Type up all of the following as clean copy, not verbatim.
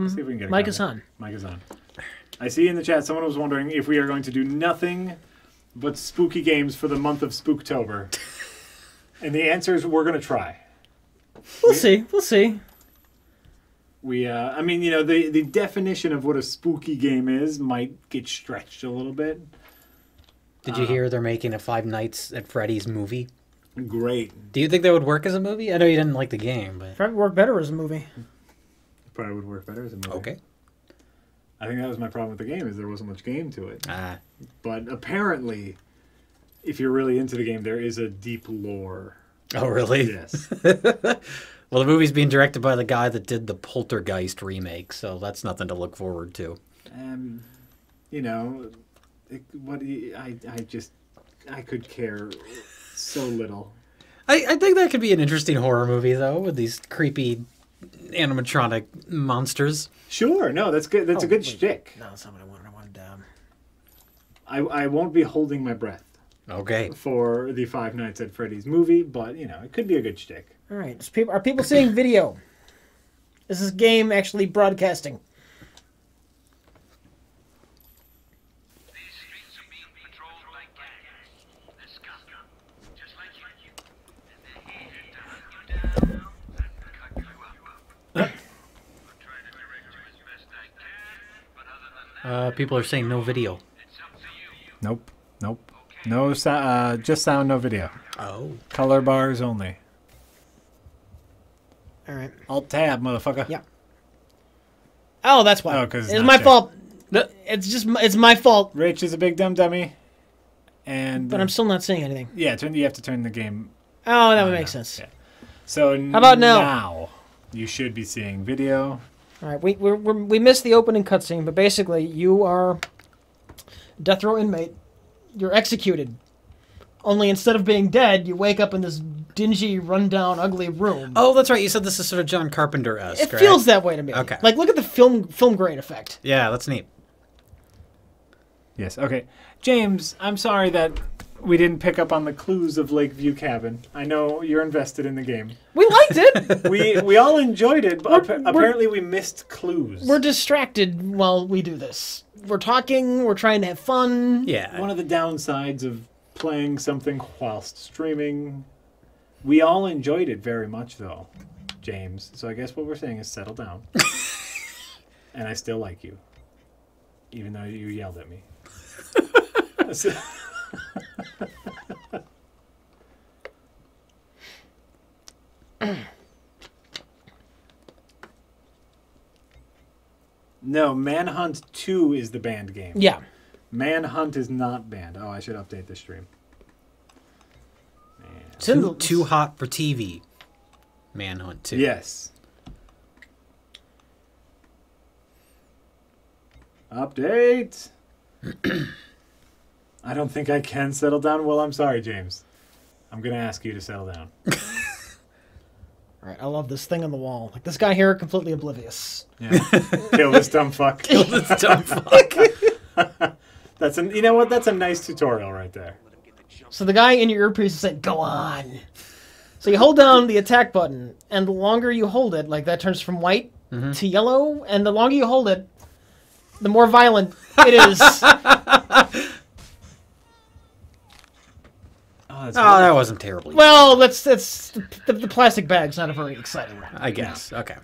Let's see if we can get a Mike comment. is on. Mike is on. I see in the chat someone was wondering if we are going to do nothing but spooky games for the month of Spooktober. And the answer is we're going to try. We'll see. We'll see. I mean, you know, the definition of what a spooky game is might get stretched a little bit. Did you hear they're making a Five Nights at Freddy's movie? Great. Do you think that would work as a movie? I know you didn't like the game, but... Probably work better as a movie. Probably would work better as a movie. Okay. I think that was my problem with the game, is there wasn't much game to it. Ah. But apparently, if you're really into the game, there is a deep lore. Oh, really? Yes. Well, the movie's being directed by the guy that did the Poltergeist remake, so that's nothing to look forward to. You know, I could care so little. I think that could be an interesting horror movie, though, with these creepy animatronic monsters. Sure, no, that's good. That's a good shtick. No, that's not what I wanted. I wanted. I won't be holding my breath. Okay. For the Five Nights at Freddy's movie, but you know, it could be a good shtick. All right. Are people seeing video? Is this game actually broadcasting? These streets are being patrolled by gangs. They're scum, just like you. And they're here to hunt you down and cut you up. I'm trying to direct you as best I can, but other than that, People are saying no video. it's up to you. Nope. No, just sound, no video. Oh. Color bars only. All right. Alt tab, motherfucker. Yeah. Oh, that's why. Oh, 'cause it's it's not my checked. fault. It's my fault. Rich is a big dumb dummy, and But I'm still not seeing anything. yeah. You have to turn the game. Oh, that would make sense. Yeah. So How about now? Now you should be seeing video. All right. We missed the opening cutscene, but basically you are death row inmate. You're executed. Only instead of being dead, you wake up in this dingy, rundown, ugly room. Oh, that's right. You said this is sort of John Carpenter-esque, It right? feels that way to me. Okay. Like, look at the film grain effect. Yeah, that's neat. Yes. Okay. James, I'm sorry that we didn't pick up on the clues of Lakeview Cabin. I know you're invested in the game. We liked it. We all enjoyed it, but We're- apparently we missed clues. We're distracted while we do this. We're talking. We're trying to have fun. Yeah. One of the downsides of playing something whilst streaming. We all enjoyed it very much, though, James. So I guess what we're saying is settle down. And I still like you. Even though you yelled at me. No, Manhunt 2 is the banned game. Yeah. Manhunt is not banned. Oh, I should update the stream. Too hot for TV. Manhunt 2. Yes. Update. I don't think I can settle down. Well, I'm sorry, James. I'm going to ask you to settle down. All right. I love this thing on the wall. Like this guy here, completely oblivious. Yeah. Kill this dumb fuck. Kill this dumb fuck. You know what? That's a nice tutorial right there. So the guy in your earpiece is saying, "Go on." So you hold down the attack button, and the longer you hold it, like that turns from white to yellow, and the longer you hold it, the more violent it is. Oh, That wasn't terribly. Well, that's the plastic bag's not a very exciting one. I guess. Okay.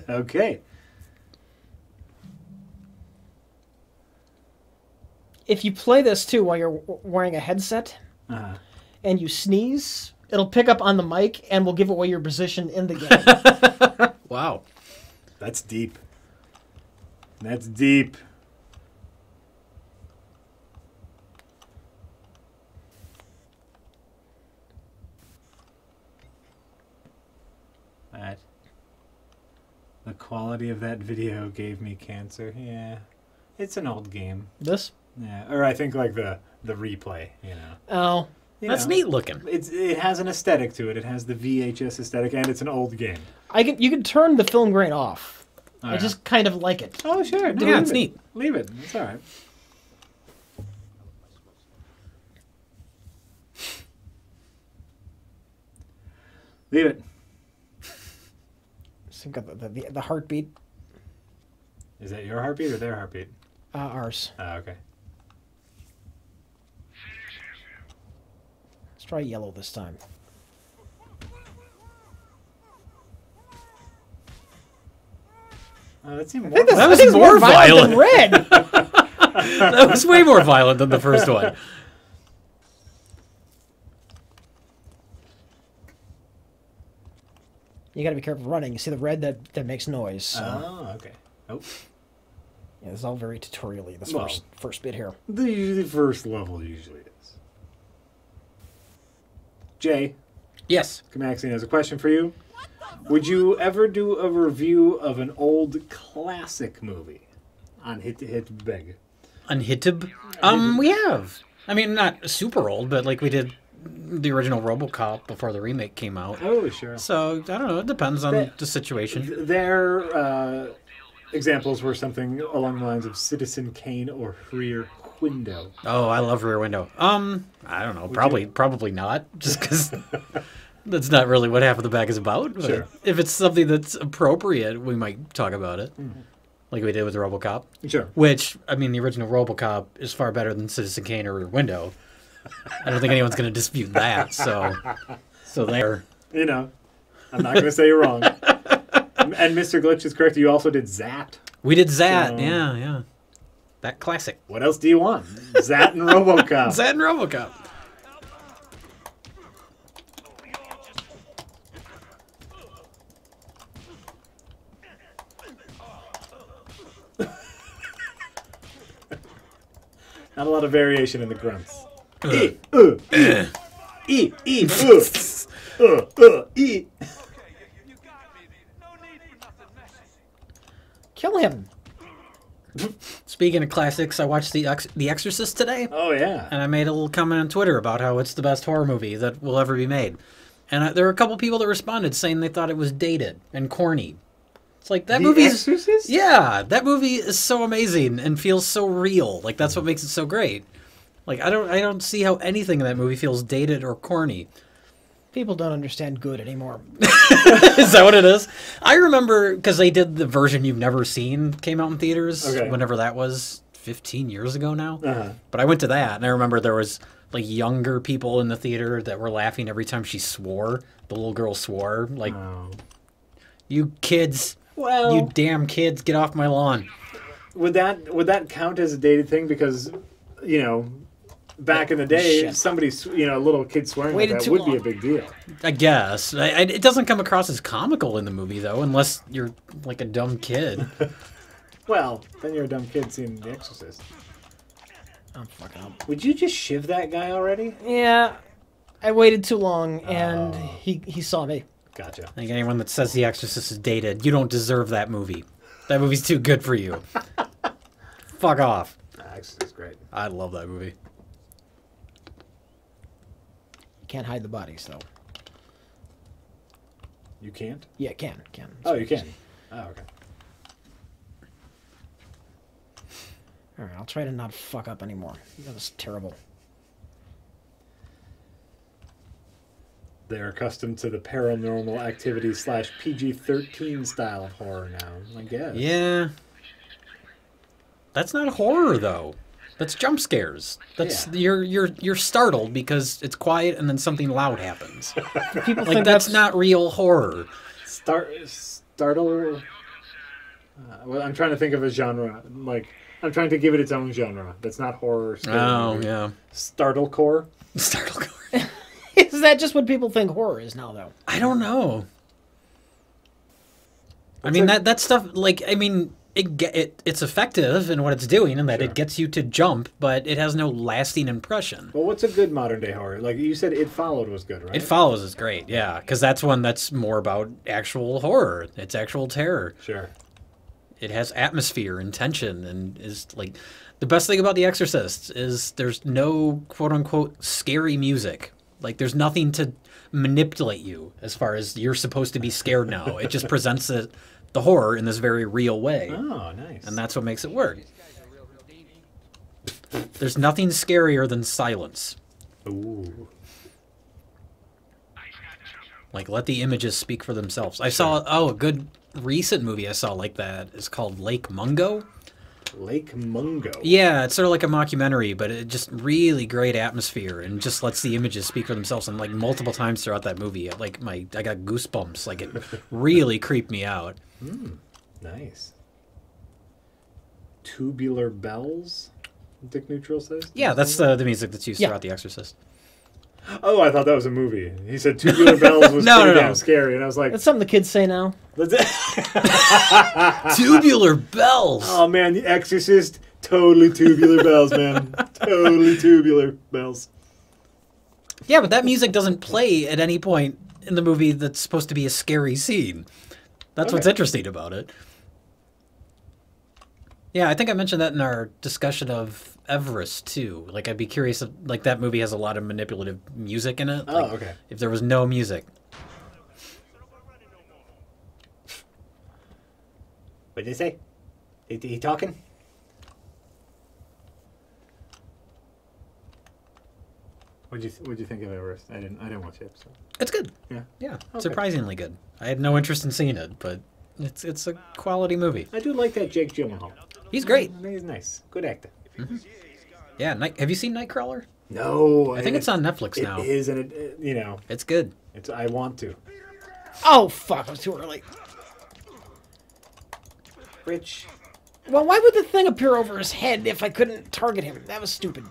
Okay. If you play this too while you're wearing a headset and you sneeze, it'll pick up on the mic and will give away your position in the game. Wow. That's deep. That's deep. The quality of that video gave me cancer. Yeah. It's an old game. This? Yeah. Or I think like the replay, you know. Oh. That's neat looking. It has an aesthetic to it. It has the VHS aesthetic, and it's an old game. You can turn the film grain off. Oh, I yeah. just kind of like it. Oh, sure. No, Yeah, leave it's it. neat. Leave it. It's all right. Leave it. So we've got the heartbeat. Is that your heartbeat or their heartbeat? Ours. Okay. Let's try yellow this time. That seemed more. That I was think it's more than red. That was way more violent than the first one. You gotta be careful running. You see the red that makes noise. So. Oh, okay. Oh, Yeah, it's all very tutorial-y, this Well. first bit here. the first level usually is. Jay, Yes. Maxine has a question for you. Would you ever do a review of an old classic movie on Hit Beg? Unhittable? We have. I mean, not super old, but like we did the original RoboCop before the remake came out. Oh, sure. So, I don't know. It depends on the situation. Their examples were something along the lines of Citizen Kane or Rear Window. Oh, I love Rear Window. I don't know. Probably not. Just because that's not really what Half of the Bag is about. But Sure. if it's something that's appropriate, we might talk about it. Like we did with RoboCop. Sure. Which, I mean, the original RoboCop is far better than Citizen Kane or Rear Window. I don't think anyone's going to dispute that. So there. You know, I'm not going to say you're wrong. And Mr. Glitch is correct. You also did Zat. We did Zat. So- Yeah. That classic. What else do you want? Zat and RoboCop. Zat and RoboCop. Not a lot of variation in the grunts. E. E. E. E. Kill him. Speaking of classics, I watched The Exorcist today. Oh, yeah. And I made a little comment on Twitter about how it's the best horror movie that will ever be made. And there were a couple people that responded saying they thought it was dated and corny. It's like, that The movie's... Exorcist? Yeah, that movie is so amazing and feels so real. Like, that's what makes it so great. Like, I don't see how anything in that movie feels dated or corny. People don't understand good anymore. Is that what it is? I remember, because they did the version you've never seen, came out in theaters, Okay. whenever that was, 15 years ago now. Uh-huh. But I went to that, and I remember there was like younger people in the theater that were laughing every time she swore. The little girl swore, like, Oh. "You kids, Well, you damn kids, get off my lawn." would that count as a dated thing? Because, you know, back in the day, Shit. somebody, a little kid swearing like Waited that too would be long. a big deal. I guess. It doesn't come across as comical in the movie, though, unless you're like a dumb kid. Well, then you're a dumb kid seeing The Exorcist. I'm fucking up. Would you just shiv that guy already? Yeah, I waited too long, and he saw me. Gotcha. I think anyone that says The Exorcist is dated, you don't deserve that movie. That movie's too good for you. Fuck off. Exorcist is great. I love that movie. You can't hide the bodies, though. You can't? Yeah, can. Oh, you can. Oh, okay. All right, I'll try to not fuck up anymore. That was terrible. They're accustomed to the paranormal activity / PG-13 style of horror now, I guess. Yeah. That's not horror, though. That's jump scares. That's you're startled because it's quiet and then something loud happens. People Like think that's not real horror. Startle. Well, I'm trying to think of a genre. Like, I'm trying to give it its own genre. That's not horror. Scary Oh movie. yeah. Startlecore. Startle. Is that just what people think horror is now, though? I don't know. I mean that stuff. Like I mean, it's effective in what it's doing, and that Sure. it gets you to jump, but it has no lasting impression. Well, what's a good modern day horror? Like you said, It Followed was good, right? It Follows is great, yeah, because that's one that's more about actual horror. It's actual terror. Sure. It has atmosphere and tension, and is like the best thing about The Exorcist is there's no quote unquote scary music. Like there's nothing to manipulate you as far as you're supposed to be scared now. It just presents the horror in this very real way, Oh, nice. and that's what makes it work. There's nothing scarier than silence. Ooh. Like, let the images speak for themselves. I saw, a good recent movie I saw like that is called Lake Mungo. Lake Mungo. Yeah, it's sort of like a mockumentary, but it just really great atmosphere and just lets the images speak for themselves. And like multiple times throughout that movie, I got goosebumps. Like, it really creeped me out. Nice. Tubular Bells, Dick Neutral says? Yeah, that's the music that's used Yeah. throughout The Exorcist. Oh, I thought that was a movie. He said Tubular Bells was No, pretty no. damn scary, and I was like, That's something the kids say now. Tubular bells. oh man, The Exorcist, totally tubular bells, man. Totally tubular bells. Yeah, but that music doesn't play at any point in the movie that's supposed to be a scary scene. That's what's Okay. interesting about it. Yeah, I think I mentioned that in our discussion of Everest too. Like, I'd be curious if, like, that movie has a lot of manipulative music in it. Oh, Like, okay. if there was no music. What did he say? He talking? What'd you think of Everest? I didn't watch it. So. It's good. Yeah. Yeah, Okay. surprisingly good. I had no interest in seeing it, but it's a quality movie. I do like that Jake Gyllenhaal. He's great. I think he's nice. Good actor. Yeah, have you seen Nightcrawler? No, I think it's on Netflix now. It is, and you know, It's good. I want to. Oh, fuck. I was too early. Rich. Well, why would the thing appear over his head if I couldn't target him? That was stupid.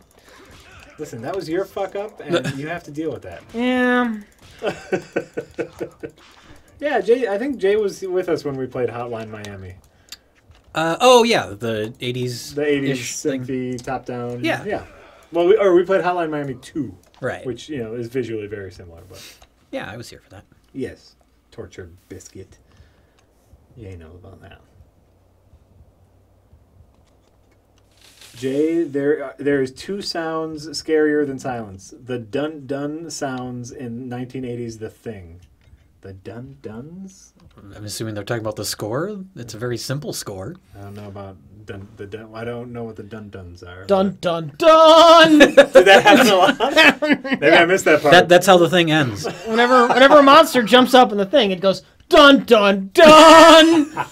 Listen, that was your fuck up, and you have to deal with that. Yeah. Yeah, Jay. I think Jay was with us when we played Hotline Miami. Oh yeah, the 80s. The 80s thing. synthy top down. Yeah. Yeah. Well, we played Hotline Miami 2, Right. which is visually very similar, but Yeah, I was here for that. yes, tortured biscuit. You know about that. Jay, there's two sounds scarier than silence. The dun dun sounds in 1980s The Thing. The dun duns? I'm assuming they're talking about the score. It's a very simple score. I don't know about the dun. I don't know what the dun duns are. Dun, dun, dun! Did that happen a lot? Maybe I missed that part. That's how the thing ends. Whenever a monster jumps up in the thing, it goes, dun, dun, dun!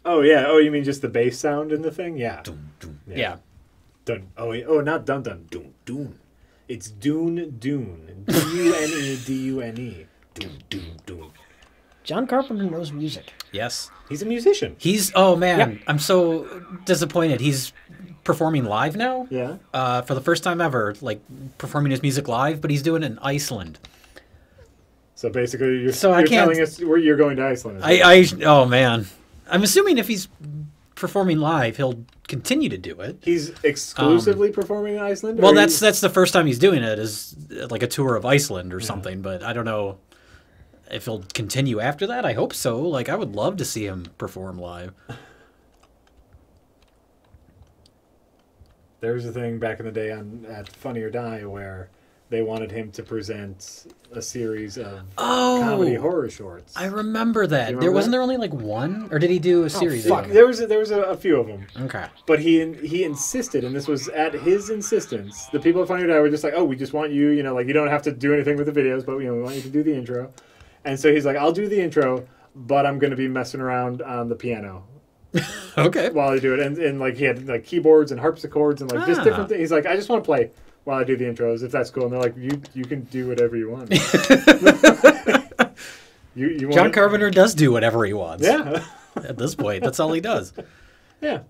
Oh yeah. Oh, you mean just the bass sound in the thing? Yeah. Yeah. Dun. Oh, not dun dun. Dun dun. It's dune dune. Dune. Dune dune dune. John Carpenter knows music. Yes. He's a musician. Oh man, Yep. I'm so disappointed. He's performing live now. Yeah. For the first time ever, like performing his music live, but he's doing it in Iceland. So basically, you're can't- telling us where you're going to Iceland. Oh man, I'm assuming if he's performing live, he'll continue to do it. He's exclusively performing in Iceland. Well, or that's the first time he's doing it is like a tour of Iceland or something. But I don't know if he'll continue after that. I hope so. Like, I would love to see him perform live. There was a thing back in the day at Funny or Die where they wanted him to present a series of comedy horror shorts. I remember that. You remember There wasn't that? there only like one, or did he do a series? fuck. of There was a few of them, them? Okay. but he insisted, and this was at his insistence. The people at Funny or Die were just like, "Oh, we just want you, like you don't have to do anything with the videos, but we want you to do the intro." And so he's like, "I'll do the intro, but I'm going to be messing around on the piano." Okay. While I do it, and like he had like keyboards and harpsichords and like just different things. He's like, I just want to play while I do the intros, if that's cool. And they're like, you can do whatever you want. you want John it? Carpenter does do whatever he wants. Yeah, At this point, that's all he does. yeah.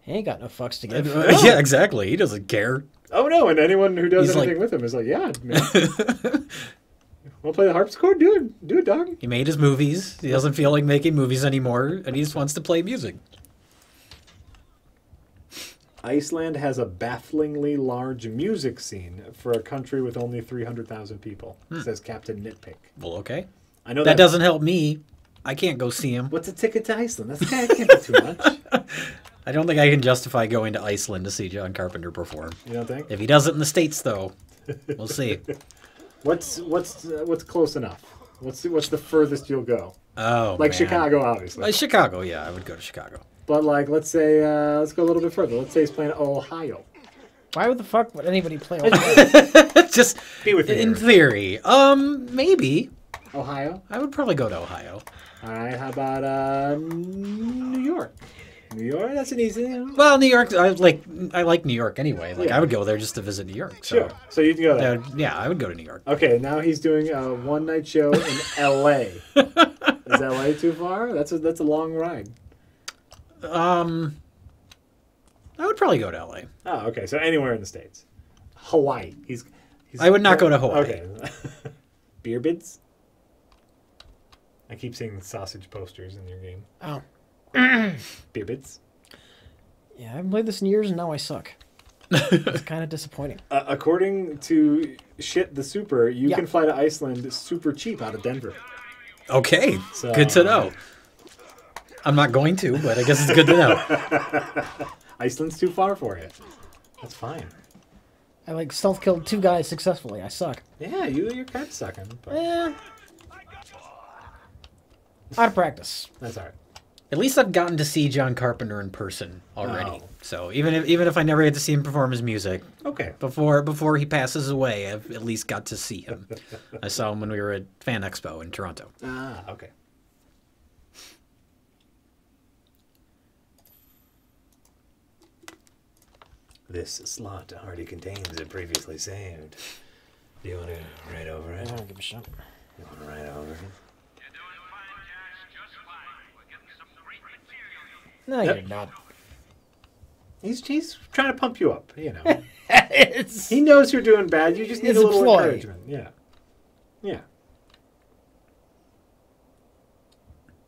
He ain't got no fucks to give. Yeah, exactly. He doesn't care. Oh no, and anyone who does He's anything like- with him is like, yeah, man. Want to play the harpsichord? Do it, dog. He made his movies. He doesn't feel like making movies anymore, and he just wants to play music. Iceland has a bafflingly large music scene for a country with only 300,000 people, says Captain Nitpick. Well, okay. I know That doesn't help me. I can't go see him. What's a ticket to Iceland? That can't be too much. I don't think I can justify going to Iceland to see John Carpenter perform. You don't think? If he does it in the States, though, we'll see. What's close enough? What's the furthest you'll go? Oh, Like man. Chicago, obviously. Chicago, yeah, I would go to Chicago. But like, let's say, let's go a little bit further. Let's say he's playing Ohio. Why the fuck would anybody play Ohio? Just Be with me in here. theory. Maybe. Ohio. I would probably go to Ohio. All right. How about New York? New York. That's an easy. Well, New York, I like New York anyway. Like Yeah. I would go there just to visit New York. So Sure. So you can go there. yeah, I would go to New York. Okay. Now he's doing a one-night show in L.A. Is L.A. too far? That's a long ride. I would probably go to LA. Oh, okay. So anywhere in the States. Hawaii. He's I would not go to Hawaii. Okay. Beer bids? I keep seeing sausage posters in your game. Oh. Beer bids? Yeah, I haven't played this in years and now I suck. It's kind of disappointing. According to Shit the Super, you Yeah. can fly to Iceland super cheap out of Denver. Okay, So- good to know. I'm not going to, but I guess it's good to know. Iceland's too far for you. That's fine. I like stealth killed 2 guys successfully. I suck. Yeah, you're kind of sucking, but Out of practice. that's all right. At least I've gotten to see John Carpenter in person already. Oh. So even if I never get to see him perform his music Okay. before he passes away, I've at least got to see him. I saw him when we were at Fan Expo in Toronto. Ah, okay. This slot already contains a previously saved. Do you want to write over I it? don't give a shit. You want to write over it? You're doing fine, guys. Just fine. We're getting some great material here. No, Yep. you're not. He's trying to pump you up, you know. It's... He knows you're doing bad. You just need It's a a little ploy. encouragement. Yeah. Yeah.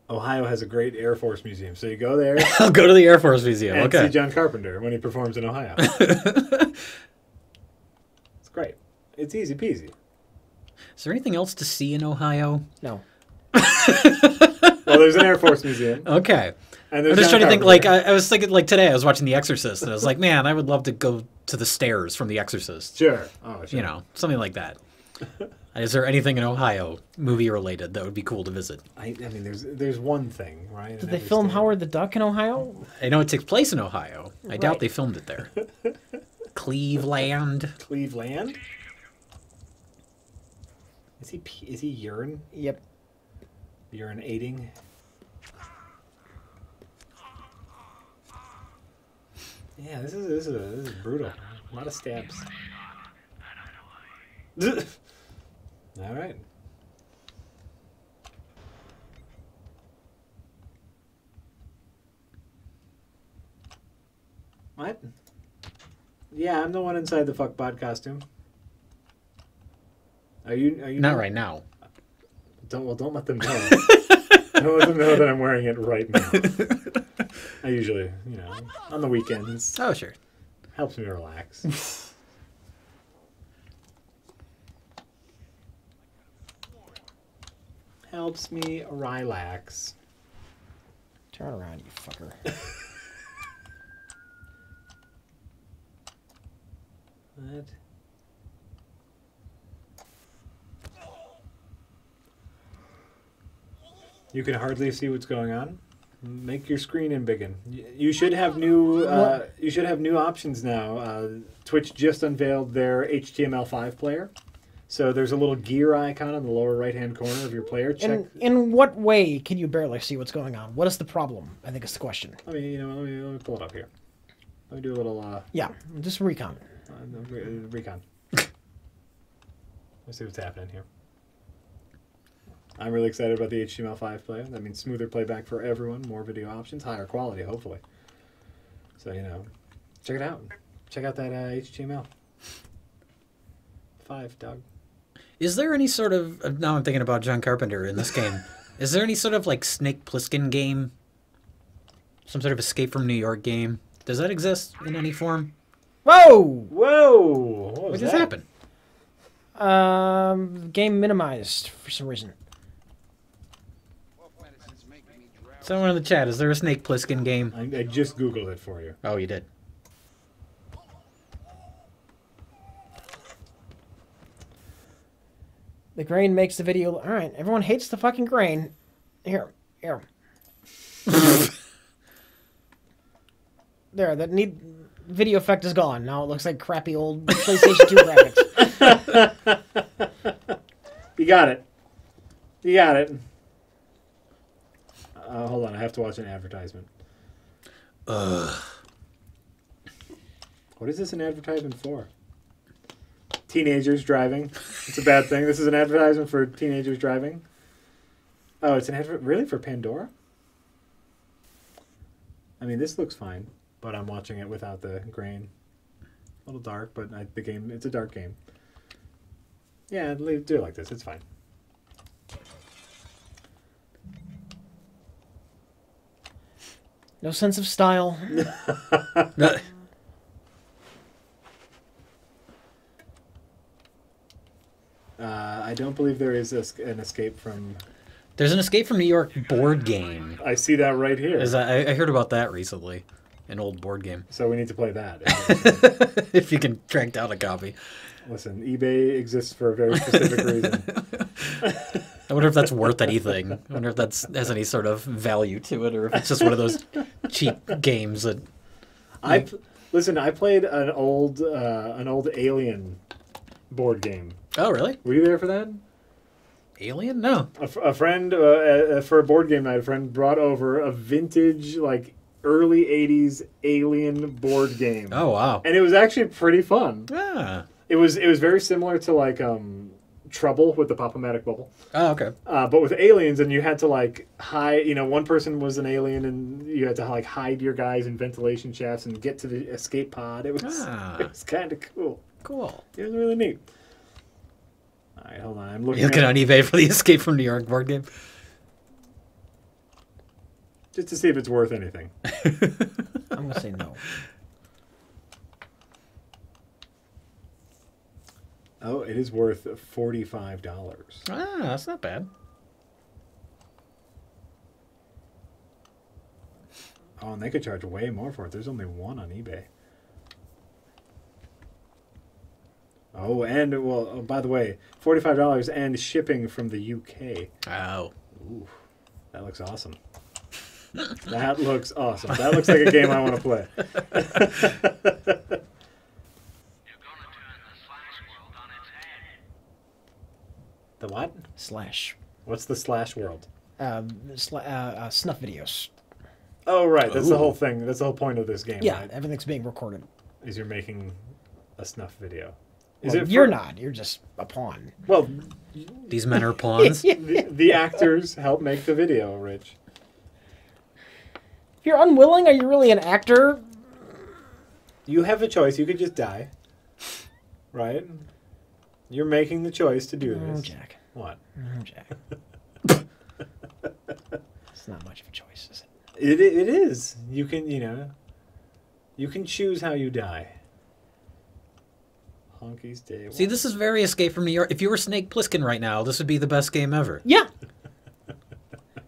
Ohio has a great Air Force museum, so you go there I'll go to the Air Force Museum. and see Okay. John Carpenter when he performs in Ohio. It's great. It's easy peasy. Is there anything else to see in Ohio? No. Well, there's an Air Force museum. Okay. And I'm there's just John trying to think, Carpenter. like, I was thinking, like, today I was watching The Exorcist, and I was like, man, I would love to go to the stairs from The Exorcist. Sure. Oh, sure. You know, something like that. Is there anything in Ohio, movie-related, that would be cool to visit? I mean, there's one thing, right? in Did they every film state. Howard the Duck in Ohio? I know it takes place in Ohio. I doubt Right. they filmed it there. Cleveland. Cleveland? Is he urine? Yep. Urinating? Yeah, this is brutal. A lot of stabs. All right. What? Yeah, I'm the one inside the fuckbot costume. Are you? Not right now. Don't let them know. Don't let them know that I'm wearing it right now. I usually, on the weekends, Oh, sure. helps me relax. Helps me relax. Turn around, you fucker. What? You can hardly see what's going on. Make your screen in biggin. You should have new. You should have new options now. Twitch just unveiled their HTML5 player, so there's a little gear icon on the lower right-hand corner of your player. Check. In what way can you barely see what's going on? What is the problem? I think is the question. Let me pull it up here. Let me do a little Yeah, just recon. recon. Let's see what's happening here. I'm really excited about the HTML5 player. That means smoother playback for everyone, more video options, higher quality, hopefully. So, check it out. Check out that HTML5, dog. Is there any sort of... Now I'm thinking about John Carpenter in this game. Is there any sort of, like, Snake Plissken game? Some sort of Escape from New York game? Does that exist in any form? Whoa! Whoa! What just happened? Game minimized for some reason. Someone in the chat, is there a Snake Plissken game? I just Googled it for you. Oh, you did. The grain makes the video. All right, everyone hates the fucking grain. Here. There, that neat video effect is gone. Now it looks like crappy old PlayStation 2 graphics. You got it. Hold on, I have to watch an advertisement. What is this an advertisement for? Teenagers driving. It's a bad thing. This is an advertisement for teenagers driving. Oh, it's an advert really for Pandora? I mean, this looks fine, but I'm watching it without the grain. A little dark, but the game, it's a dark game. Yeah, do it like this. It's fine. No sense of style. I don't believe there is an escape from... There's an Escape from New York board game. I see that right here. I heard about that recently. An old board game. So we need to play that. If you can track down a copy. Listen, eBay exists for a very specific reason. I wonder if that's worth anything. I wonder if that has any sort of value to it, or if it's just one of those cheap games that... Listen, I played an old Alien board game. Oh, really? Were you there for that? Alien? No. A friend, for a board game night, a friend brought over a vintage, like, early 80s Alien board game. Oh, wow. And it was actually pretty fun. Ah. It was very similar to, like, Trouble with the Pop-O-Matic bubble. Oh, okay. But with aliens, and you had to, like, hide, one person was an alien, and you had to, like, hide your guys in ventilation shafts and get to the escape pod. It was kind of cool. Cool. It was really neat. All right, hold on. I'm You're looking on eBay for the Escape from New York board game? just to see if it's worth anything. I'm going to say no. Oh, it is worth $45. Ah, that's not bad. Oh, and they could charge way more for it. There's only one on eBay. Oh, and, well, by the way, $45 and shipping from the UK. Oh. Ooh, that looks awesome. That looks awesome. That looks like a game I want to play. You're gonna turn the slash world on its head. The what? Slash. What's the slash world? Snuff videos. Oh, right. That's the Ooh. whole thing. That's the whole point of this game, Yeah, right? everything's being recorded. Is you're making a snuff video. Well, you're not. You're just a pawn. Well, These men are pawns? the actors help make the video, Rich. If you're unwilling, are you really an actor? You have a choice. You could just die. Right? You're making the choice to do Oh, this. Jack. What? Oh, Jack. It's not much of a choice, is it? It is. You can, you can choose how you die. Honky's Day See, this is very Escape from New York. If you were Snake Plissken right now, this would be the best game ever. Yeah.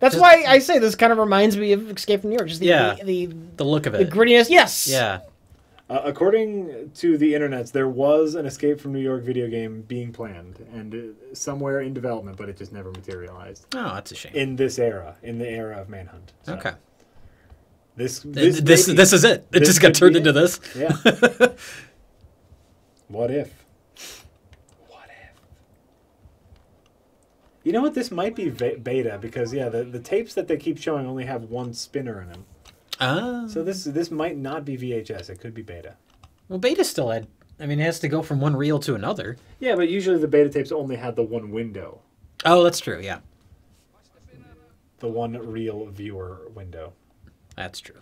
That's why I say this kind of reminds me of Escape from New York. Just the look of the it. grittiness. Yes. Yeah. According to the internets, there was an Escape from New York video game being planned and somewhere in development, but it just never materialized. Oh, that's a shame. In this era, in the era of Manhunt. So Okay. This is it. It this just got could turned be into it. this. Yeah. What if? What if? You know what? This might be beta because the tapes that they keep showing only have one spinner in them. Ah. So this might not be VHS. It could be beta. Well, beta still had... I mean, it has to go from one reel to another. Yeah, but usually the beta tapes only had the one window. Oh, that's true, yeah. The one reel viewer window. That's true.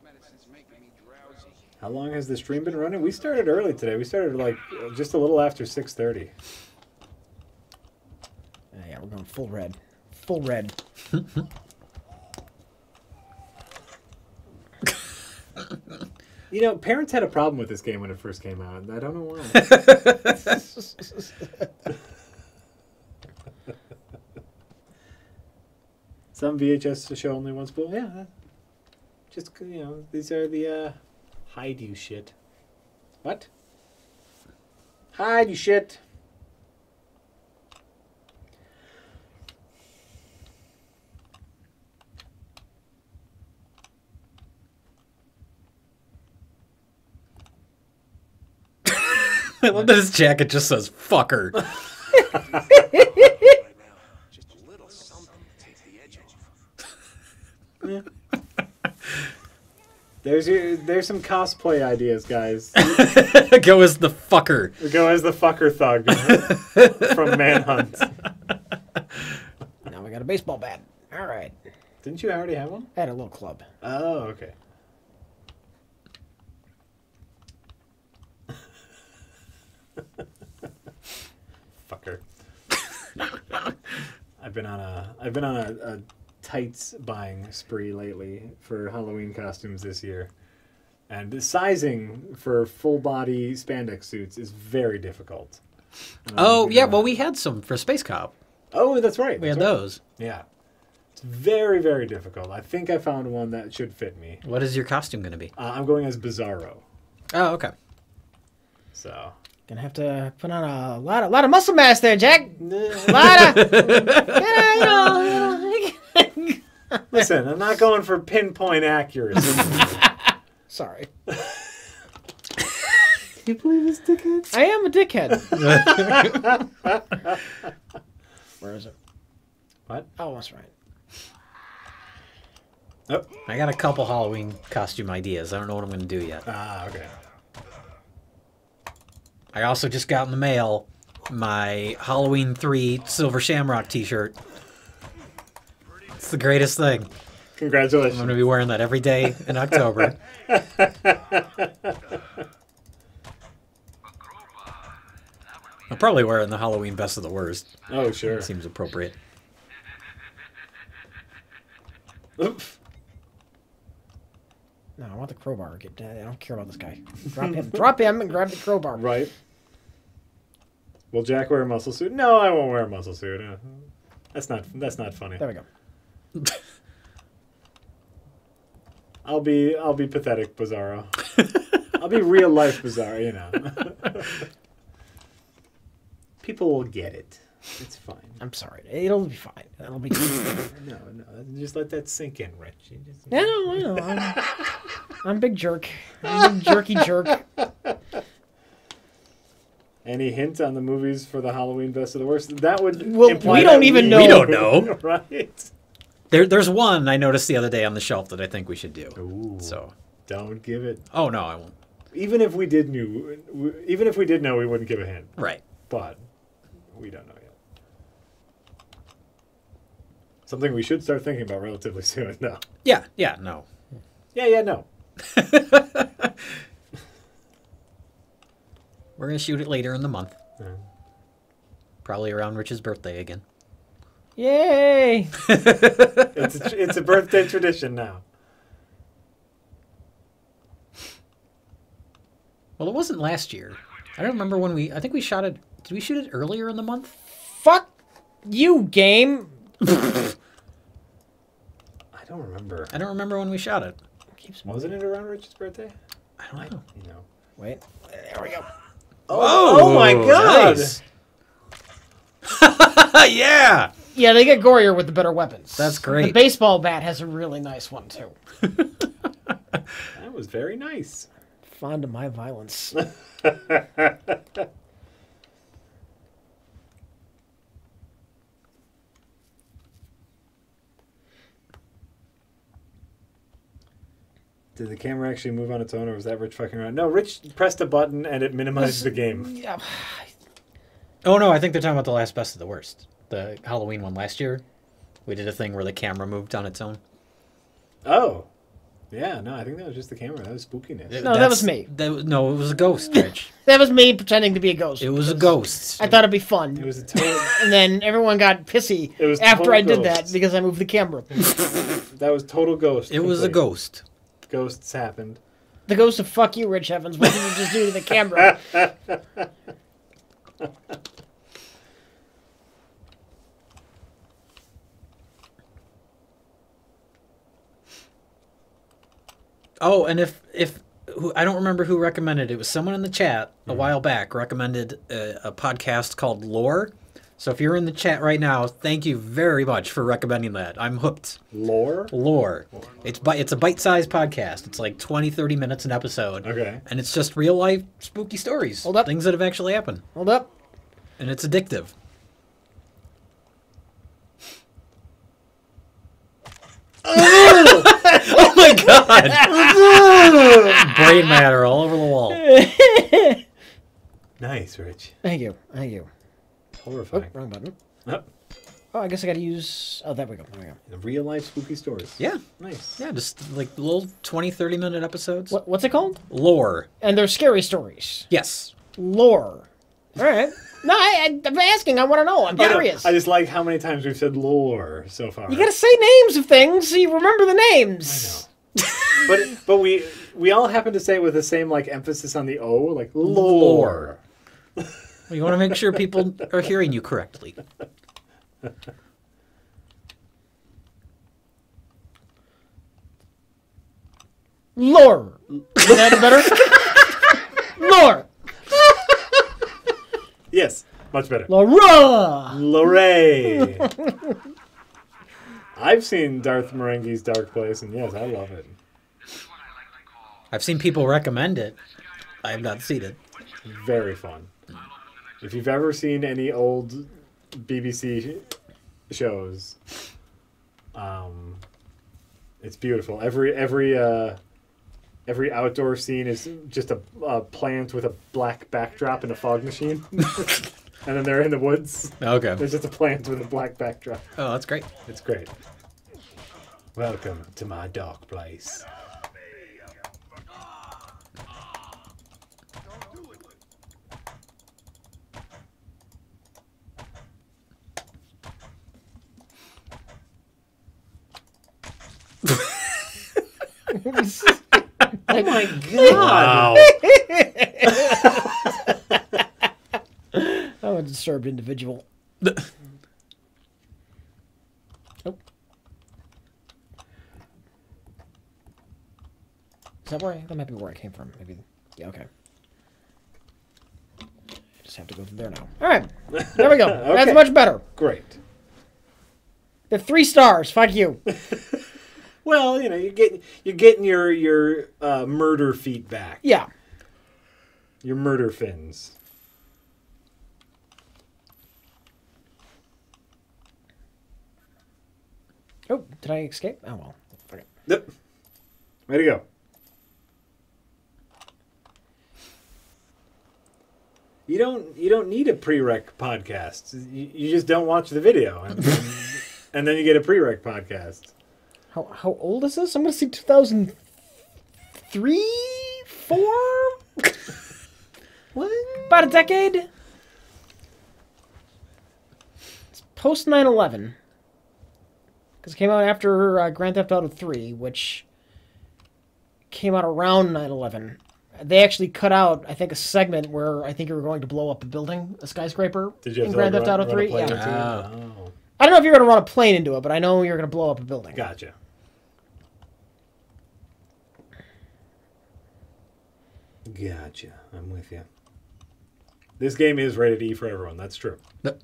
Medicine's making me drowsy. How long has the stream been running? We started early today. We started like just a little after 6:30. Yeah, we're going full red. Full red. Parents had a problem with this game when it first came out. I don't know why. Some VHS show only one spool. Yeah. Just, these are the hide you shit. What? Hide, you shit. I love that his jacket just says "fucker." Just a little something to take the edge off. There's some cosplay ideas, guys. Go as the fucker. We go as the fucker thug from Manhunt. Now we got a baseball bat. All right. Didn't you already have one? I had a little club. Oh, okay. Fucker. I've been on a tights buying spree lately for Halloween costumes this year. And the sizing for full body spandex suits is very difficult. Oh yeah, well we had some for Space Cop. Oh, that's right. We had that's right. those. Yeah. It's very, very difficult. I think I found one that should fit me. What is your costume going to be? I'm going as Bizarro. Oh, okay. So. Gonna have to put on a lot of muscle mass there, Jack. A lot of. Listen, I'm not going for pinpoint accuracy. Sorry. Can you believe this dickhead? I am a dickhead. Where is it? What? Oh, that's right. Oh. I got a couple Halloween costume ideas. I don't know what I'm going to do yet. Ah, okay. I also just got in the mail my Halloween 3 Silver Shamrock t-shirt. It's the greatest thing. I'm Congratulations. going to be wearing that every day in October. I'll probably wear it in the Halloween Best of the Worst. Oh, sure. Seems appropriate. Oof. No, I want the crowbar. I don't care about this guy. Drop him. Drop him and grab the crowbar. Right. Will Jack wear a muscle suit? No, I won't wear a muscle suit. That's not funny. There we go. I'll be pathetic Bizarro. I'll be real life Bizarro, you know. People will get it. It's fine. I'm sorry. It'll be fine. It'll be fine. No, just let that sink in, Rich. You just... I know. I'm a big jerk. I'm a big jerky jerk. Any hint on the movies for the Halloween Best of the Worst? That would Well, imply we don't that even know. We don't know. Right? There's one I noticed the other day on the shelf that I think we should do. Ooh. So, Don't give it. oh no, I won't. Even if we did know, we wouldn't give a hint. Right. But we don't know yet. Something we should start thinking about relatively soon, though. Yeah, no. Yeah, no. We're gonna shoot it later in the month. Yeah. Probably around Rich's birthday again. Yay! It's a birthday tradition now. Well, it wasn't last year. I don't remember when I think we shot it. Did we shoot it earlier in the month? Fuck you, game. I don't remember. I don't remember when we shot it. Wasn't it around Rich's birthday? I don't know. No. Wait. There we go. Oh my God! Nice. Yeah! Yeah, they get gorier with the better weapons. That's great. The baseball bat has a really nice one, too. That was very nice. Fond of my violence. Did the camera actually move on its own, or was that Rich fucking around? No, Rich pressed a button and it minimized the game. Yeah. Oh no, I think they're talking about the last Best of the Worst. The Halloween one last year. We did a thing where the camera moved on its own. Oh. Yeah, no, I think that was just the camera. That was spookiness. No, that was me. No, it was a ghost, Rich. That was me pretending to be a ghost. It was a ghost. I thought it'd be fun. It was a total... And then everyone got pissy It was after total I did ghost. that because I moved the camera. That was total ghost. It was a complete. ghost. Ghosts happened. The ghost of fuck you, Rich Evans. What did you just do to the camera? Oh, and if I don't remember who recommended it. It was someone in the chat a while back recommended a podcast called Lore. So if you're in the chat right now, thank you very much for recommending that. I'm hooked. Lore? Lore. It's a bite-sized podcast. It's like 20, 30 minutes an episode. Okay. And it's just real-life spooky stories. Hold up. Things that have actually happened. Hold up. And it's addictive. Oh my god! Brain matter all over the wall. Nice, Rich. Thank you. Thank you. Oh, Horrifying. wrong button. Oh, Oh, I guess I gotta use... Oh, there we go. There we go. real life spooky stories. Yeah. Nice. Yeah, just like little 20, 30-minute episodes. What's it called? Lore. And they're scary stories. Yes. Lore. All right. No, I'm asking. I want to know. I'm I know. curious. I just like how many times we've said lore so far. You gotta say names of things so you remember the names. I know. but we all happen to say it with the same like emphasis on the O, like lore. Lore. You want to make sure people are hearing you correctly. Lore. Is that better? Lore. Yes, much better. Laura. Lorray. I've seen Darth Marenghi's Dark Place, and yes, I love it. I've seen people recommend it. I have not seen it. Very fun. If you've ever seen any old BBC shows, it's beautiful. Every outdoor scene is just a plant with a black backdrop and a fog machine. And then they're in the woods. Okay. There's just a plant with a black backdrop. Oh, that's great. It's great. Welcome to my dark place. Oh my god! I'm a disturbed individual. Oh. Is that where that might be where I came from? Maybe. Yeah. Okay. Just have to go through there now. All right. There we go. Okay. That's much better. Great. They're 3 stars. Fuck you. Well, you know, you're getting your murder feet back. Yeah. Your murder fins. Oh, did I escape? Oh well. Fuck it. Yep. Way to go. You don't need a prereq podcast. You just don't watch the video, and then you get a prereq podcast. How old is this? I'm gonna see 2003, 4. What? About a decade. It's post 9/11. Because it came out after Grand Theft Auto 3, which came out around 9/11. They actually cut out, I think, a segment where I think you were going to blow up a building, a skyscraper. Did you have in to Grand like, Theft Auto run 3? a plane Yeah. into it? Ah. Oh. I don't know if you're going to run a plane into it, but I know you're going to blow up a building. Gotcha. Gotcha. I'm with you. This game is rated E for everyone. That's true. Yep.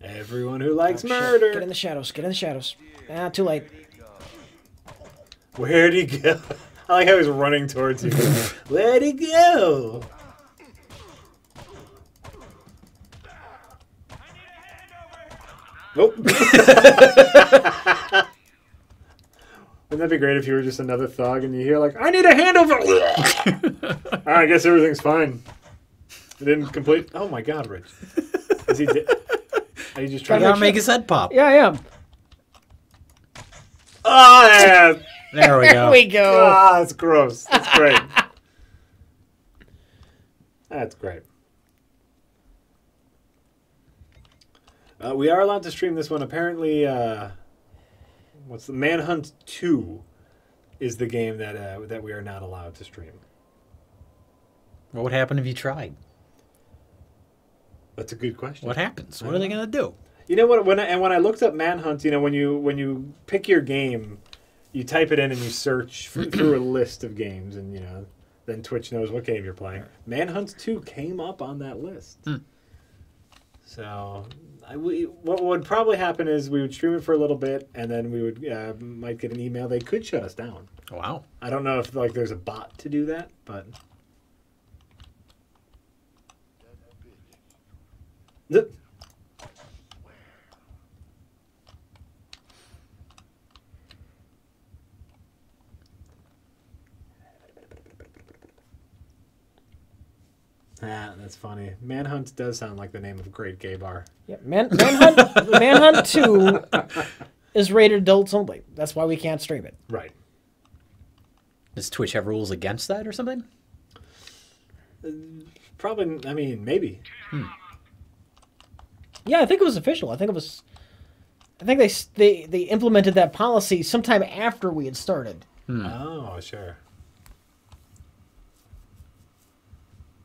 Everyone who likes Oh, shit. murder. Get in the shadows. Get in the shadows. Ah, too late. Where'd he go? I like how he's running towards you. Where'd he go? Nope. Wouldn't that be great if you were just another thug and you hear like, I need a handover? I guess everything's fine. It didn't complete. Oh my God, Rich. Is he? Are you just trying Gotta to make his head pop. Yeah, I am. Oh, yeah. There we There go. we go. Ah, that's gross. That's great. That's great. We are allowed to stream this one. Apparently, what's the Manhunt 2 is the game that we are not allowed to stream. What would happen if you tried? That's a good question. What happens? What are they gonna do? You know what? When I looked up Manhunt, you know, when you pick your game, you type it in and you search through a list of games, and then Twitch knows what game you're playing. Manhunt 2 came up on that list. So what would probably happen is we would stream it for a little bit, and then we would might get an email. They could shut us down. Wow. I don't know if there's a bot to do that, but that's funny. Manhunt does sound like the name of a great gay bar. Yeah, Manhunt 2 is rated adults only. That's why we can't stream it. Right. Does Twitch have rules against that or something? Probably. I mean, maybe. Yeah, I think it was official. I think they implemented that policy sometime after we had started. Oh, sure.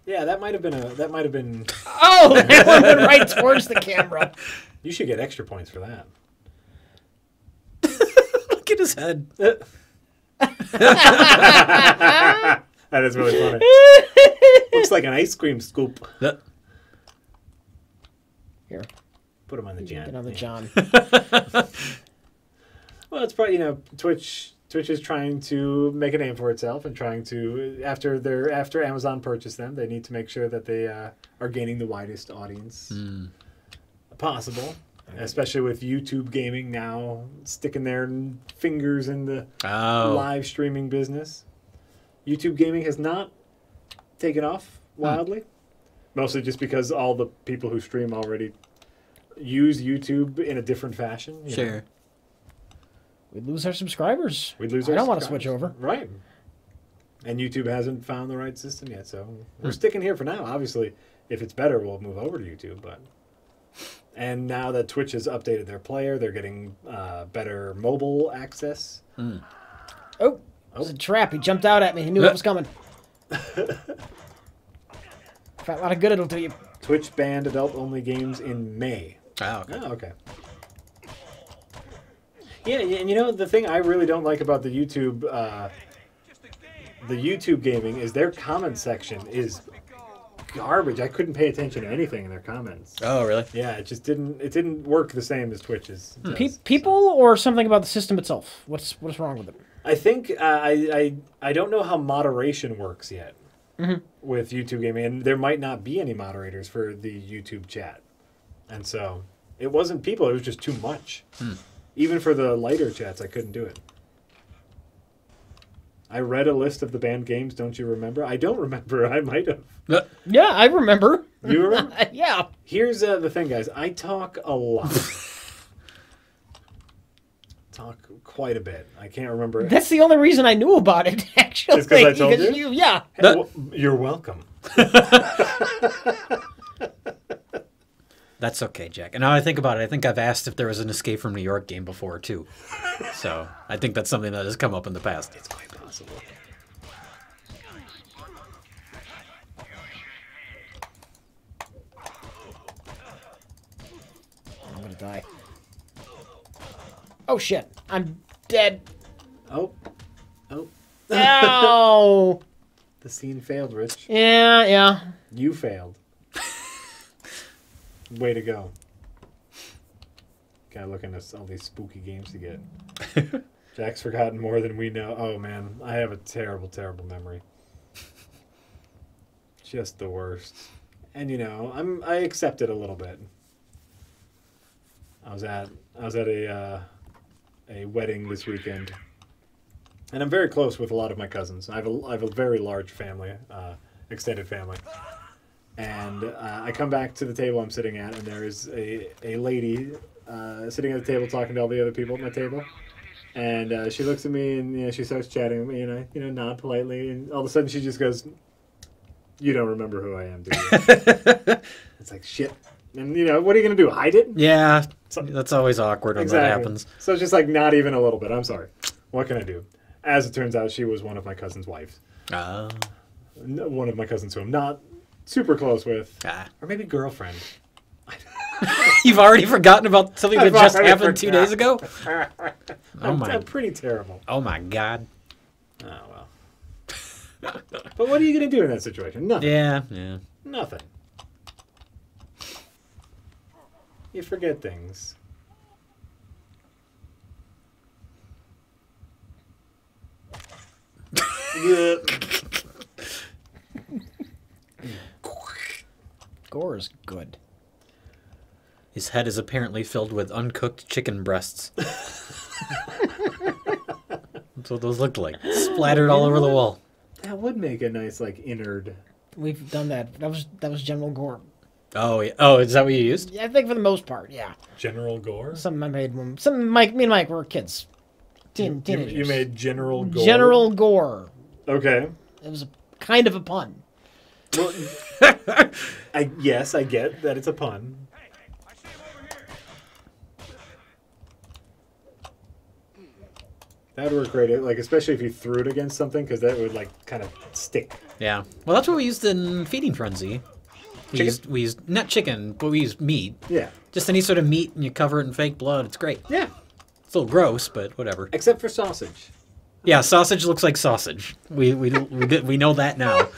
Yeah, that might have been. Oh, that one went right towards the camera. You should get extra points for that. Look at his head. That is really funny. Looks like an ice cream scoop. Here, Put him on the John. get on the John. Well, it's probably Twitch is trying to make a name for itself and trying to after Amazon purchased them, they need to make sure that they are gaining the widest audience possible. Especially with YouTube gaming now sticking their fingers in the live streaming business. YouTube gaming has not taken off wildly. Mostly just because all the people who stream already use YouTube in a different fashion. You know? We'd lose our subscribers. We'd lose I our don't want to subscribers. switch over. Right. And YouTube hasn't found the right system yet, so we're sticking here for now. Obviously, if it's better, we'll move over to YouTube. And now that Twitch has updated their player, they're getting better mobile access. Oh, it was a trap. He jumped out at me. He knew it was coming. A lot of good it'll do you. Twitch banned adult-only games in May. Okay. Oh, okay. Yeah, and the thing I really don't like about the YouTube gaming is their comment section is garbage. I couldn't pay attention to anything in their comments. Oh, really? Yeah, it didn't work the same as Twitch's. People or something about the system itself? What's wrong with it? I think I don't know how moderation works yet with YouTube gaming, and there might not be any moderators for the YouTube chat, and so it wasn't people; it was just too much. Even for the lighter chats, I couldn't do it. I read a list of the banned games. Don't you remember? I don't remember. I might have. Yeah, I remember. You remember? Yeah. Here's the thing, guys. I talk a lot. Talk quite a bit. I can't remember. That's the only reason I knew about it, actually. It's 'cause I told you? Yeah. Hey, well, you're welcome. That's okay, Jack. And now I think about it, I think I've asked if there was an Escape from New York game before, too. So I think that's something that has come up in the past. It's quite possible. I'm gonna die. Oh shit! I'm dead. Oh. Ow! The scene failed, Rich. Yeah. You failed. Way to go. Gotta look into all these spooky games to get. Jack's forgotten more than we know. Oh man, I have a terrible, terrible memory. Just the worst. And I accept it a little bit. I was at a wedding this weekend, and I'm very close with a lot of my cousins. I have a very large family, extended family. And I come back to the table I'm sitting at, and there is a lady sitting at the table talking to all the other people at my table. And she looks at me, and she starts chatting with me, and I nod politely. And all of a sudden, she just goes, "You don't remember who I am, do you?" It's like, shit. And, what are you going to do, hide it? Yeah, that's always awkward when that happens. So it's just like, not even a little bit. I'm sorry. What can I do? As it turns out, she was one of my cousin's wives. One of my cousins who I'm not super close with. Or maybe girlfriend. You've already forgotten about something that just happened 2 days ago? I'm pretty terrible. Oh my god. Oh, well. But what are you going to do in that situation? Nothing. Yeah. Nothing. You forget things. Gore is good. His head is apparently filled with uncooked chicken breasts. That's what those looked like. Splattered all over the wall. That would make a nice, like, innard. We've done that. That was General Gore. Oh, yeah. Oh, is that what you used? Yeah, I think for the most part, yeah. General Gore? Something I made when me and Mike were kids. Teenagers. You made General Gore? General Gore. Okay. It was kind of a pun. Well, yes, I get that it's a pun. That would work great, like especially if you threw it against something, because that would like kind of stick. Yeah. Well, that's what we used in Feeding Frenzy. We used not chicken, but we used meat. Yeah. Just any sort of meat, and you cover it in fake blood. It's great. Yeah. It's a little gross, but whatever. Except for sausage. Yeah, sausage looks like sausage. We know that now.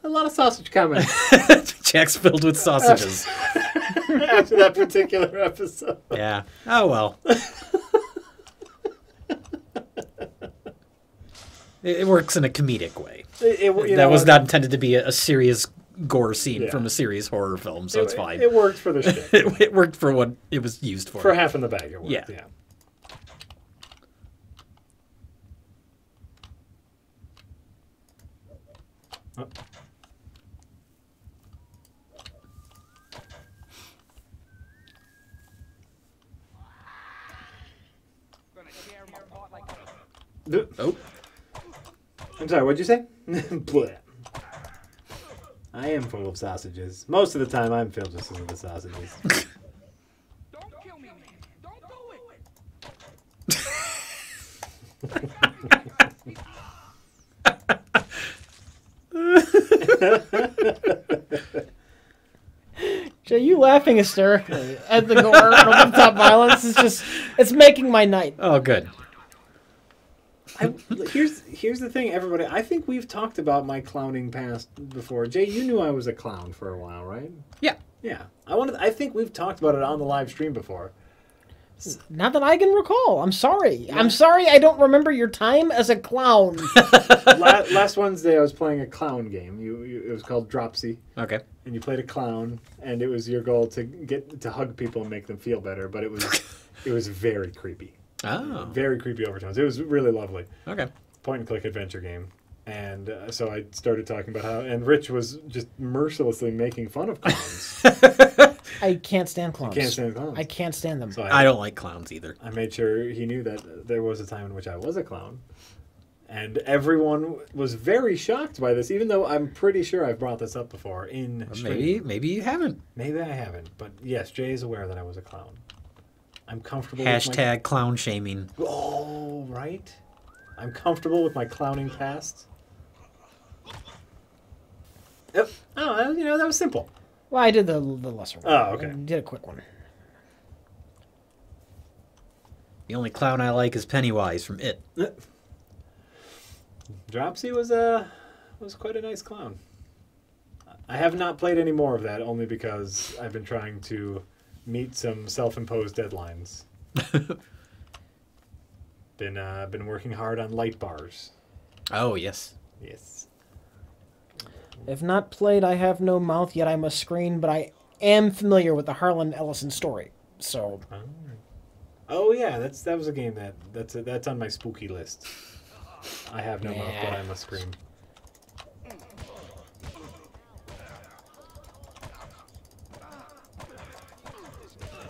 A lot of sausage comments Jack's filled with sausages. after that particular episode. Yeah. Oh well. It works in a comedic way. That was not intended to be a serious gore scene from a serious horror film, so it's fine. It worked for the shtick. It worked for what it was used for. For half in the bag, it worked. Yeah. Oh. Oh. I'm sorry, what'd you say? Blech. I am full of sausages. Most of the time, I'm filled just with the sausages. Don't kill me, man. Don't do it. Jay, you laughing hysterically at the gore and over-the-top violence it's making my night. Oh, good. Here's the thing, everybody. I think we've talked about my clowning past before. Jay, you knew I was a clown for a while, right? Yeah. Yeah. I think we've talked about it on the live stream before. Not that I can recall. I'm sorry. Yeah. I'm sorry I don't remember your time as a clown. Last Wednesday, I was playing a clown game. It was called Dropsy. Okay. And you played a clown, and it was your goal to get to hug people and make them feel better. But it was very creepy. Oh. Very creepy overtones. It was really lovely. Okay. Point and click adventure game. And so I started talking about how, and Rich was just mercilessly making fun of clowns. I can't stand clowns. You can't stand clowns. I can't stand them. So I don't like clowns either. I made sure he knew that there was a time in which I was a clown. And everyone was very shocked by this, even though I'm pretty sure I've brought this up before in stream. Maybe you haven't. Maybe I haven't. But yes, Jay is aware that I was a clown. I'm comfortable Hashtag clown shaming. Oh, right. I'm comfortable with my clowning past. Yep. Oh, that was simple. Well, I did the lesser one. Oh, okay. I did a quick one. The only clown I like is Pennywise from It. Dropsy was quite a nice clown. I have not played any more of that, only because I've been trying to meet some self-imposed deadlines. Been working hard on light bars. Oh, yes. Yes. If not played, I have no mouth, yet I must scream, but I am familiar with the Harlan Ellison story. So. Oh yeah, that was a game that's on my spooky list. I have no mouth, but I must scream.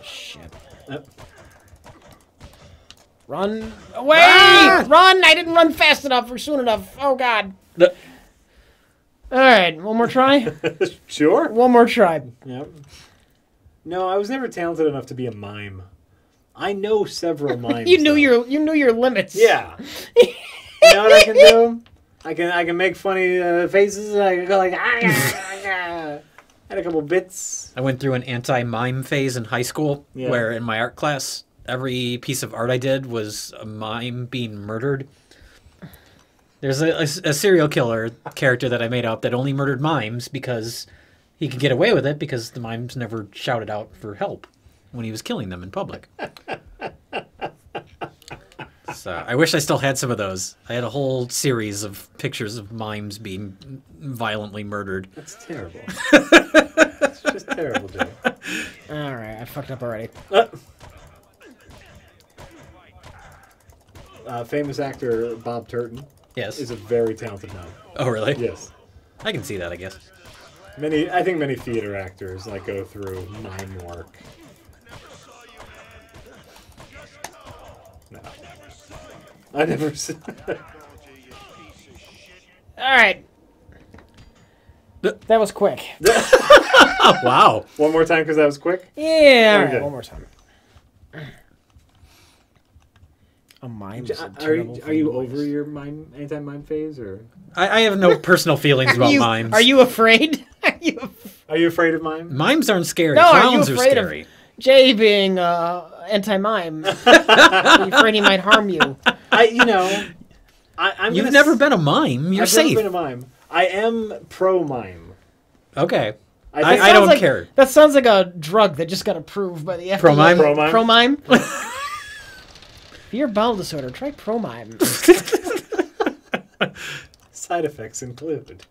Shit. Yep. Run away! Ah! Run! I didn't run fast enough or soon enough. Oh God. All right, one more try. Sure. One more try. Yep. No, I was never talented enough to be a mime. I know several mimes. You knew your limits. Yeah. You know what I can do? I can make funny faces. I can go like had a couple bits. I went through an anti-mime phase in high school, where in my art class, every piece of art I did was a mime being murdered. There's a serial killer character that I made up that only murdered mimes because he could get away with it because the mimes never shouted out for help when he was killing them in public. So I wish I still had some of those. I had a whole series of pictures of mimes being violently murdered. That's terrible. It's just terrible, Joe. All right, I fucked up already. Famous actor Bob Turton Yes. is a very talented mime. Oh, really? Yes. I can see that, I guess. I think many theater actors like go through mime work. No. I never said All right. That was quick. Oh, wow. One more time because that was quick. Yeah, all right, Okay. one more time. A mime. Are you over your mime anti-mime phase, or I have no personal feelings about mimes. Are you afraid? are you afraid of mime? Mimes aren't scary. No, are you Clowns are afraid of- scary. Jay being anti-mime? Are you afraid he might harm you? I'm You've gonna never s- been a mime. You're I've safe. never been a mime. I am pro mime. Okay. I I think don't Sounds care. That sounds like a drug that just got approved by the FDA. Pro-mime? Pro-mime? Pro-mime? For your bowel disorder, try Pro-mime. Side effects include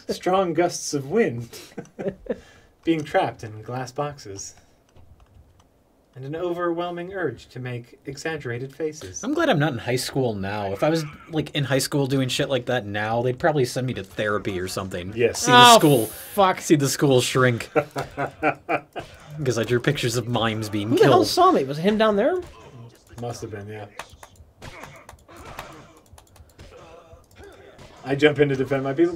strong gusts of wind, being trapped in glass boxes, and an overwhelming urge to make exaggerated faces. I'm glad I'm not in high school now. If I was like in high school doing shit like that now, they'd probably send me to therapy or something. Yes. See the school. Fuck. See the school shrink. Because I drew pictures of mimes being Who the hell killed. saw me? Was it him down there? Must have been, yeah. I jump in to defend my people.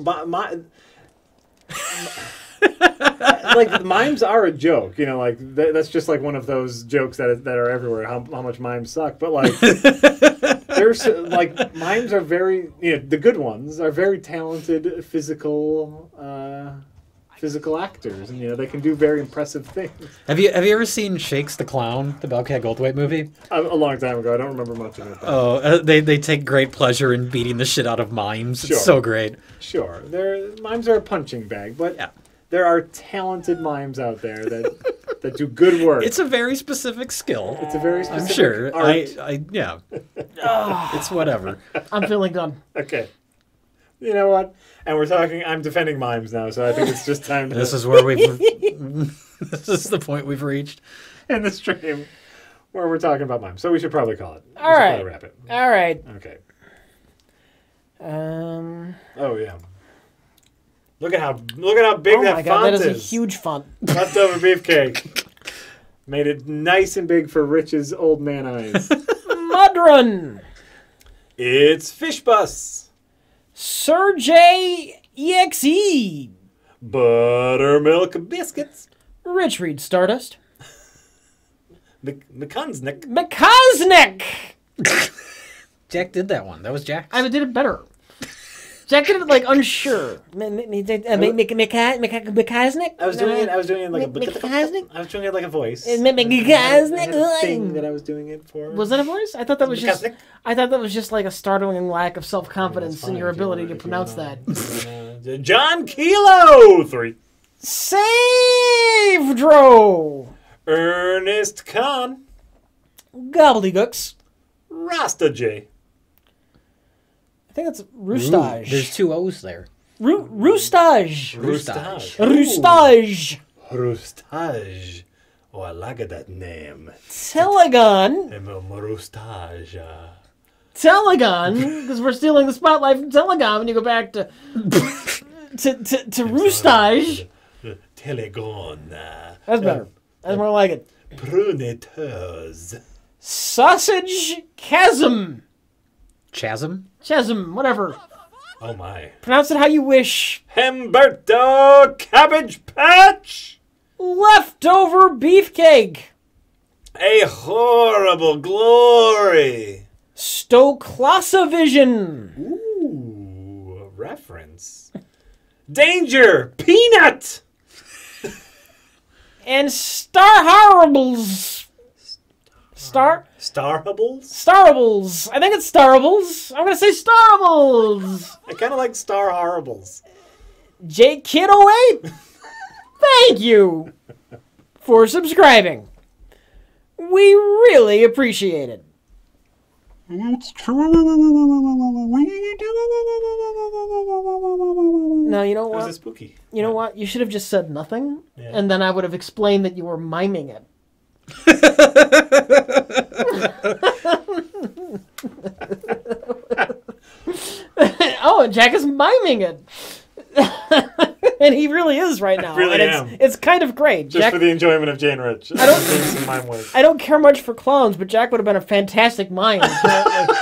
Like mimes are a joke, you know. Like that's just like one of those jokes that are everywhere. How much mimes suck, but like there's like mimes are very, the good ones are very talented physical actors, and they can do very impressive things. Have you ever seen Shakes the Clown, the Bobcat Goldthwait movie? A long time ago, I don't remember much of it. Though. Oh, they take great pleasure in beating the shit out of mimes. Sure. It's so great. Sure, mimes are a punching bag, but Yeah. there are talented mimes out there that do good work. It's a very specific skill. It's a very I'm specific sure. art. Yeah. It's whatever. I'm feeling done. Okay. You know what? And I'm defending mimes now, so I think it's just time to This is where we've. This is the point we've reached. end the stream where we're talking about mimes. So we should probably call it. All right. Probably wrap it. All right. Okay. Oh Oh yeah. Look at how big that my god, font that is a is. huge font. Leftover beefcake. Made it nice and big for Rich's old man eyes. Mudrun. It's Fish Bus. Sir J EXE. Buttermilk biscuits. Rich Reed Stardust. McCunsnick. McCosnick. Jack did that one. That was Jack. I did it better. Jack did it like unsure. McCosnick? I was doing it like a McCosnick? I was doing it like a voice. McCosnick? I had a thing that I was doing it for. Was that a voice? I thought that was just. McCosnick? I thought that was just like a startling lack of That's self-confidence fine in your if you ability want- to if you pronounce wanna- that. John Kilo 3. Save Dro. Ernest Khan. Gobbledygooks. Rasta J. I think that's Roustage. There's two O's there. Roustage. Roustage. Roustage. Roustage. Oh, I like that name. Telegon. Roustage. Telegon, because we're stealing the spotlight from Telegon when you go back to Roustage. Telegon. That's better. That's more like it. Pruneteuse. Sausage Chasm. Chasm? Chasm, whatever. Oh my. Pronounce it how you wish. Humberto Cabbage Patch. Leftover beefcake. A horrible glory. Stoclasavision. Ooh, a reference. Danger! Peanut! And Star Horribles. Starables? I think it's Starables. I'm gonna say Starables. I kind of like Star Horribles. Jake Kid 08. Thank you for subscribing. We really appreciate it. It's true. Now, you know It was what? a spooky. You know what? You should have just said nothing, Yeah. and then I would have explained that you were miming it. Oh, and Jack is miming it. And he really is right now. I really and am. It's kind of great. Just Jack, for the enjoyment of Jane Rich. I don't- Doing some mime work. I don't care much for clowns, but Jack would have been a fantastic mime. apparently.